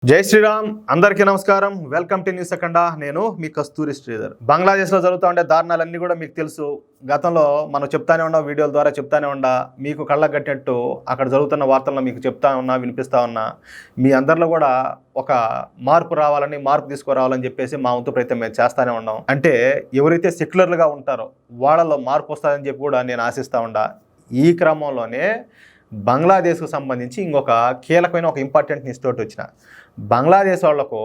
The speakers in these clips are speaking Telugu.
జై శ్రీరామ్ అందరికీ నమస్కారం. వెల్కమ్ టు న్యూస్ సెకండా. నేను మీ కస్తూరి శ్రీధర్. బంగ్లాదేశ్లో జరుగుతూ ఉండే దారుణాలన్నీ కూడా మీకు తెలుసు. గతంలో మనం చెప్తానే ఉన్నాం, వీడియోల ద్వారా చెప్తానే ఉండా, మీకు కళ్ళకు కట్టినట్టు అక్కడ జరుగుతున్న వార్తలను మీకు చెప్తా ఉన్నా, వినిపిస్తా ఉన్నా. మీ అందరిలో కూడా ఒక మార్పు రావాలని, మార్పు తీసుకురావాలని చెప్పేసి మా వంతు ప్రయత్నం మేము చేస్తానే ఉన్నాం. అంటే ఎవరైతే సెక్యులర్లుగా ఉంటారో వాళ్ళలో మార్పు వస్తుందని చెప్పి కూడా నేను ఆశిస్తూ ఉండా. ఈ క్రమంలోనే బంగ్లాదేశ్కు సంబంధించి ఇంకొక కీలకమైన ఒక ఇంపార్టెంట్ న్యూస్ తోటి వచ్చిన. బంగ్లాదేశ్ వాళ్లకు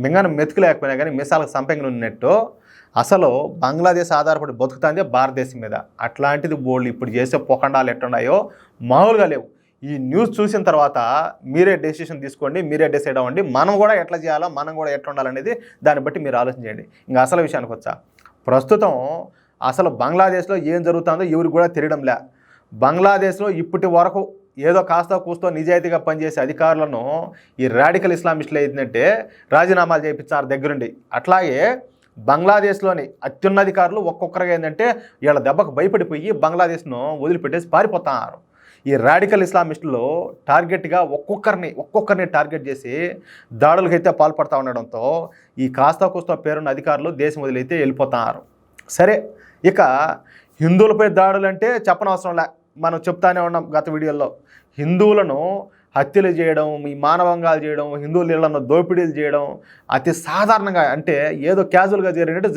మింగన మెతుకు లేకపోయినా కానీ మిసాలకు సంపెంగ ఉన్నట్టు అసలు బంగ్లాదేశ్ ఆధారపడి బతుకుతుంది భారతదేశం మీద. అట్లాంటిది వాళ్ళు ఇప్పుడు చేసే పోకండాలు ఎట్టున్నాయో మామూలుగా లేవు. ఈ న్యూస్ చూసిన తర్వాత మీరే డెసిషన్ తీసుకోండి, మీరే డిసైడ్ అవ్వండి. మనం కూడా ఎట్లా చేయాలో, మనం కూడా ఎట్లా ఉండాలనేది దాన్ని బట్టి మీరు ఆలోచించండి. ఇంకా అసలు విషయానికి వచ్చా, ప్రస్తుతం అసలు బంగ్లాదేశ్లో ఏం జరుగుతుందో ఎవరికి కూడా తెలియడంలే. బంగ్లాదేశ్లో ఇప్పటి వరకు ఏదో కాస్త కూస్తో నిజాయితీగా పనిచేసే అధికారులను ఈ రాడికల్ ఇస్లామిస్టులు ఏంటంటే రాజీనామాలు చేయించారు దగ్గరుండి. అట్లాగే బంగ్లాదేశ్లోని అత్యున్నధికారులు ఒక్కొక్కరిగా ఏంటంటే వీళ్ళ దెబ్బకు భయపడిపోయి బంగ్లాదేశ్ను వదిలిపెట్టేసి పారిపోతున్నారు. ఈ రాడికల్ ఇస్లామిస్టులు టార్గెట్గా ఒక్కొక్కరిని టార్గెట్ చేసి దాడులకైతే పాల్పడుతూ ఉండడంతో ఈ కాస్త కూస్తో పేరున్న అధికారులు దేశం వదిలైతే వెళ్ళిపోతున్నారు. సరే, ఇక హిందువులపై దాడులు అంటే చెప్పనవసరం లే, మనం చెప్తానే ఉన్నాం గత వీడియోల్లో. హిందువులను హత్యలు చేయడం, ఈ మానవంగాలు చేయడం, హిందువుల ఇళ్లను దోపిడీలు చేయడం అతి సాధారణంగా, అంటే ఏదో క్యాజువల్గా జరిగినట్టు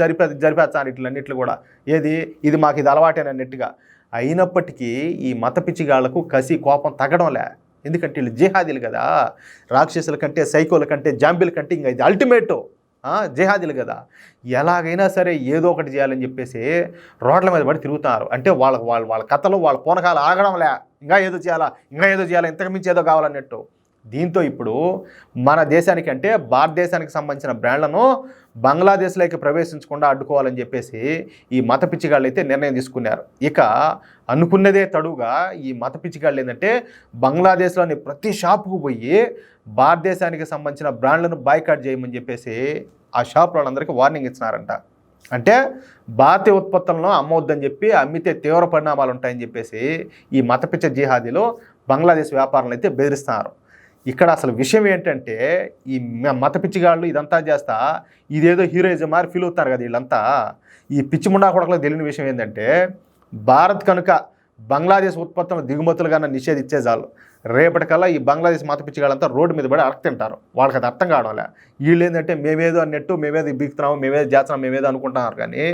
జరిపేస్తారు ఇట్లన్నిట్లు కూడా. ఇది మాకు ఇది అలవాటేనన్నట్టుగా. అయినప్పటికీ ఈ మత పిచ్చిగాళ్లకు కసి కోపం తగ్గడంలే. ఎందుకంటే వీళ్ళు జిహాదీలు కదా, రాక్షసుల కంటే, సైకోల కంటే, జాంబీల కంటే ఇంకా ఇది అల్టిమేటు జిహాదీలు కదా. ఎలాగైనా సరే ఏదో ఒకటి చేయాలని చెప్పేసి రోడ్ల మీద పడి తిరుగుతున్నారు. అంటే వాళ్ళ కథలు, వాళ్ళ పూనకాలు ఆగడంలే. ఇంకా ఏదో చేయాలా, ఇంతకుమించి ఏదో కావాలన్నట్టు. దీంతో ఇప్పుడు మన దేశానికి, అంటే భారతదేశానికి సంబంధించిన బ్రాండ్లను బంగ్లాదేశ్లోకి ప్రవేశించకుండా అడ్డుకోవాలని చెప్పేసి ఈ మత పిచ్చిగాళ్ళు అయితే నిర్ణయం తీసుకున్నారు. ఇక అనుకున్నదే తడుగా ఈ మత పిచ్చిగాళ్ళు ఏంటంటే బంగ్లాదేశ్లోని ప్రతి షాపుకు పోయి భారతదేశానికి సంబంధించిన బ్రాండ్లను బాయ్కాట్ చేయమని చెప్పేసి ఆ షాప్ వాళ్ళందరికీ వార్నింగ్ ఇచ్చినారంట. అంటే భారతీయ ఉత్పత్తులను అమ్మవద్దని చెప్పి, అమ్మితే తీవ్ర పరిణామాలు ఉంటాయని చెప్పేసి ఈ మతపిచ్చ జిహాదీలో బంగ్లాదేశ్ వ్యాపారులను అయితే బెదిరిస్తున్నారు. ఇక్కడ అసలు విషయం ఏంటంటే ఈ మత పిచ్చిగాళ్ళు ఇదంతా చేస్తా ఇదేదో హీరోయిజం మారి ఫీల్ అవుతున్నారు కదా వీళ్ళంతా. ఈ పిచ్చి ముండా కొడకలకు తెలియని విషయం ఏంటంటే భారత్ కనుక బంగ్లాదేశ్ ఉత్పత్తులను దిగుమతులుగా నిషేధించే చాలు, రేపటికల్లా ఈ బంగ్లాదేశ్ మత పిచ్చిగాళ్ళంతా రోడ్డు మీద పడి అడగతింటారు. వాళ్ళకి అది అర్థం కావడంలే. వీళ్ళు ఏంటంటే మేమేదో అన్నట్టు, మేమేదో బిగుతున్నాము, మేమేదో చేస్తున్నాం, మేమేదో అనుకుంటున్నారు. కానీ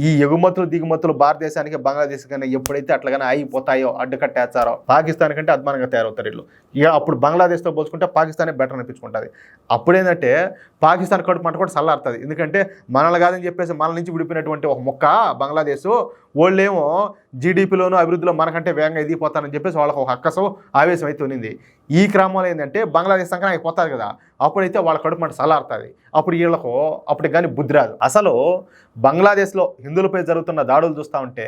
ఈ ఎగుమతులు దిగుమతులు భారతదేశానికి బంగ్లాదేశ్ కానీ ఎప్పుడైతే అట్లాగానే ఆగిపోతాయో, అడ్డుకట్టేస్తారో, పాకిస్తాన్ కంటే అద్మానంగా తయారవుతారు వీళ్ళు. ఇక అప్పుడు బంగ్లాదేశ్తో పోల్చుకుంటే పాకిస్తానే బెటర్ అనిపించుకుంటుంది. అప్పుడేంటంటే పాకిస్తాన్ కడుపు మంట కూడా చల్లారుతుంది. ఎందుకంటే మనల్ని కాదని చెప్పేసి మన నుంచి విడిపోయినటువంటి ఒక మొక్క బంగ్లాదేశ్, వాళ్ళేమో జీడీపీలోనూ అభివృద్ధిలో మనకంటే వేగంగా ఎదిగిపోతారని చెప్పేసి వాళ్ళకు ఒక అక్కసు ఆవేశం అయితే ఉన్నింది. ఈ క్రమంలో ఏంటంటే బంగ్లాదేశ్ సంఖ్య అయిపోతారు కదా, అప్పుడైతే వాళ్ళ కడుపు మంట చల్లారుతుంది. అప్పుడు వీళ్ళకు అప్పటికి కానీ బుద్ధి రాదు. అసలు బంగ్లాదేశ్లో హిందువులపై జరుగుతున్న దాడులు చూస్తూ ఉంటే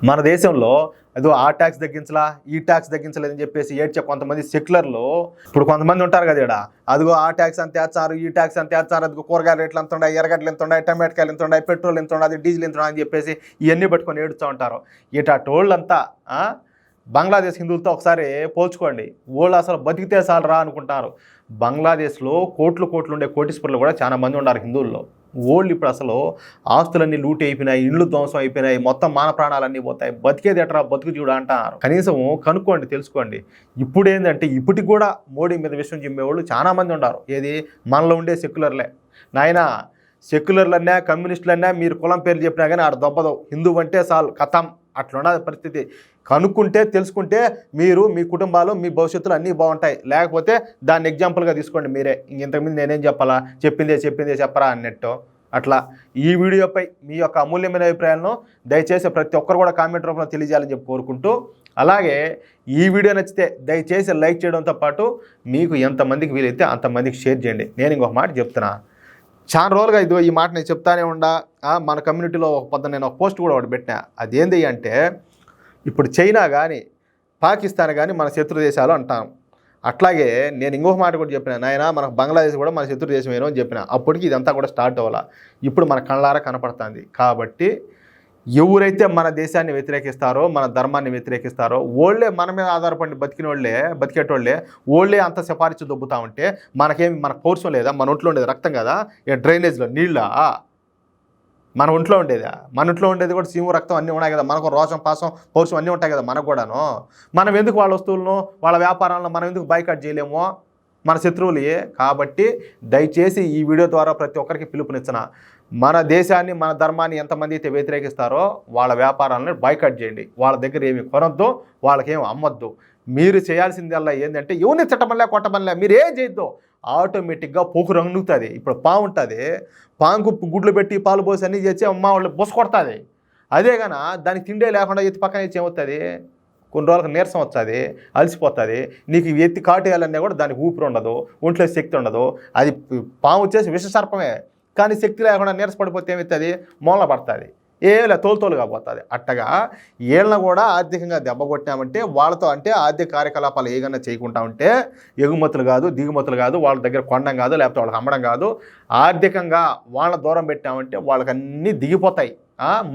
మన దేశంలో అదో ఆ ట్యాక్స్ తగ్గించలా, ఈ ట్యాక్స్ తగ్గించలేదని చెప్పేసి ఏడ్చే కొంతమంది సెక్యులర్లు ఇప్పుడు కొంతమంది ఉంటారు కదా ఇక్కడ, అదిగో ఆ ట్యాక్స్ అంత వేస్తారు, ఈ ట్యాక్స్ అంత వేస్తారు, అదిగో కూరగాయల రేట్లు ఎంత ఉన్నాయి, ఎర్రగడ్డలు ఎంత ఉన్నాయి, టమాటకాయలు ఎంత ఉన్నాయి, పెట్రోల్ ఎంత ఉన్నాయి, డీజిల్ ఎంత ఉన్నాయి అని చెప్పేసి ఇవన్నీ పట్టుకొని ఏడుస్తూ ఉంటారు. ఇట టోళ్ళంతా బంగ్లాదేశ్ హిందువులతో ఒకసారి పోల్చుకోండి. వాళ్ళు అసలు బతికితే చాలరా అనుకుంటారు. బంగ్లాదేశ్లో కోట్లు ఉండే కోటీశ్వరులు కూడా చాలా మంది ఉన్నారు హిందువుల్లో. వాళ్ళు ఇప్పుడు అసలు ఆస్తులన్నీ లూటి అయిపోయినాయి, ఇండ్లు ధ్వంసం అయిపోయినాయి, మొత్తం మాన ప్రాణాలన్నీ పోతాయి, బతికేది ఎట్రా బతుకు చూడ అంటున్నారు. కనీసం కనుక్కోండి, తెలుసుకోండి. ఇప్పుడు ఏంటంటే ఇప్పటికి కూడా మోడీ మీద విషయం చెప్పేవాళ్ళు చాలా మంది ఉన్నారు. మనలో ఉండే సెక్యులర్లే. నాయనా, సెక్యులర్లన్నా కమ్యూనిస్టులన్నా మీరు కులం పేర్లు చెప్పినా కానీ ఆడ దొబ్బదు. హిందువు అంటే చాలు కథం, అట్లున్నది పరిస్థితి. కనుక్కుంటే, తెలుసుకుంటే మీరు, మీ కుటుంబాలు, మీ భవిష్యత్తులో అన్నీ బాగుంటాయి. లేకపోతే దాన్ని ఎగ్జాంపుల్గా తీసుకోండి మీరే. ఇంతకుముందు నేనేం చెప్పాలా, చెప్పిందే చెప్పరా అన్నట్టు. అట్లా ఈ వీడియోపై మీ యొక్క అమూల్యమైన అభిప్రాయాలను దయచేసి ప్రతి ఒక్కరు కూడా కామెంట్ రూపంలో తెలియజేయాలని చెప్పి కోరుకుంటూ, అలాగే ఈ వీడియో నచ్చితే దయచేసి లైక్ చేయడంతో పాటు మీకు ఎంతమందికి వీలైతే అంతమందికి షేర్ చేయండి. నేను ఇంకొక మాట చెప్తున్నా, చాలా రోజులుగా ఇదిగో ఈ మాట నేను చెప్తానే ఉండా. మన కమ్యూనిటీలో నేను ఒక పోస్ట్ కూడా ఒకటి పెట్టినా. అదేంటి అంటే ఇప్పుడు చైనా కానీ పాకిస్తాన్ కానీ మన శత్రు దేశాలు అంటాం. అట్లాగే నేను ఇంకొక మాట కూడా చెప్పిన, నాయన మనకు బంగ్లాదేశ్ కూడా మన శత్రు దేశమేనో అని చెప్పిన. అప్పటికి ఇదంతా కూడా స్టార్ట్ అవ్వాలా. ఇప్పుడు మన కళ్ళారా కనపడుతుంది. కాబట్టి ఎవరైతే మన దేశాన్ని వ్యతిరేకిస్తారో, మన ధర్మాన్ని వ్యతిరేకిస్తారో ఓళ్ళే మన మీద ఆధారపడి బతికేటోళ్ళే ఓళ్ళే అంత సిఫారసు దొబ్బుతా ఉంటే మన పౌరుషం లేదా? మన ఒంట్లో ఉండేది రక్తం కదా, డ్రైనేజ్లో నీళ్ళ మన ఒంట్లో ఉండేదా? మన ఒంట్లో ఉండేది కూడా సీము రక్తం అన్నీ ఉన్నాయి కదా, మనకు రోషం పాసం పౌరుషం అన్నీ ఉంటాయి కదా మనకు కూడాను. మనం ఎందుకు వాళ్ళ వస్తువులను వాళ్ళ వ్యాపారాలను మనం ఎందుకు బాయ్కాట్ చేయలేమో? మన శత్రువులే. కాబట్టి దయచేసి ఈ వీడియో ద్వారా ప్రతి ఒక్కరికి పిలుపునిచ్చిన, మన దేశాన్ని మన ధర్మాన్ని ఎంతమంది అయితే వ్యతిరేకిస్తారో వాళ్ళ వ్యాపారాలను బాయ్కాట్ చేయండి. వాళ్ళ దగ్గర ఏమి కొనొద్దు, వాళ్ళకేమి అమ్మొద్దు. మీరు చేయాల్సిందల్లా ఏంటంటే ఎవరిని తిట్టమనిలే కొట్టమనిలే మీరు ఏం చేయొద్దు, ఆటోమేటిక్గా పోకు రంగుతుంది. ఇప్పుడు పాము ఉంటుంది, పాముకు గుడ్లు పెట్టి పాలు పోసి అన్నీ చేసి అమ్మ వాళ్ళు బొస కొడుతుంది. అదే కానీ దానికి తిండే లేకుండా ఎత్తి పక్కన ఇచ్చి ఏమవుతుంది? కొన్ని రోజులకు నీరసం వస్తుంది, అలసిపోతుంది. నీకు ఎత్తి కాటేయాలన్నా కూడా దానికి ఊపిరి ఉండదు, ఒంట్లో శక్తి ఉండదు. అది పాము వచ్చేసి విషసర్పమే, కానీ శక్తి లేకుండా నీరసపడిపోతే ఏమవుతుంది? మూలన పడుతుంది, ఏలా తోలుతోలుగా పోతుంది. అట్టగా వీళ్ళని కూడా ఆర్థికంగా దెబ్బ కొట్టామంటే వాళ్ళతో అంటే ఆర్థిక కార్యకలాపాలు ఏదైనా చేయకుండా ఉంటే ఎగుమతులు కాదు, దిగుమతులు కాదు, వాళ్ళ దగ్గర కొనడం కాదు, లేకపోతే వాళ్ళకి అమ్మడం కాదు, ఆర్థికంగా వాళ్ళ దూరం పెట్టామంటే వాళ్ళకి అన్నీ దిగిపోతాయి.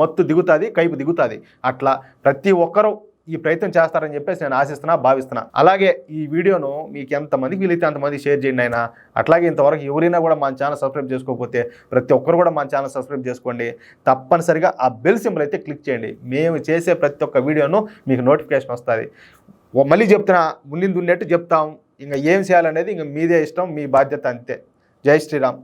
మత్తు దిగుతుంది, కైపు దిగుతుంది. అట్లా ప్రతి ఒక్కరూ ఈ ప్రయత్నం చేస్తారని చెప్పేసి నేను భావిస్తున్నా. అలాగే ఈ వీడియోను మీకు ఎంతమందికి వీలైతే అంతమంది షేర్ చేయండి అయినా. అట్లాగే ఇంతవరకు ఎవరైనా కూడా మన ఛానల్ సబ్స్క్రైబ్ చేసుకోకపోతే ప్రతి ఒక్కరు కూడా మన ఛానల్ సబ్స్క్రైబ్ చేసుకోండి. తప్పనిసరిగా ఆ బెల్ సింబల్ అయితే క్లిక్ చేయండి. మేము చేసే ప్రతి ఒక్క వీడియోను మీకు నోటిఫికేషన్ వస్తుంది. మళ్ళీ చెప్తున్నా, ఉన్నట్టు చెప్తాం. ఇంకా ఏం చేయాలనేది ఇంకా మీదే ఇష్టం, మీ బాధ్యత అంతే. జై శ్రీరామ్.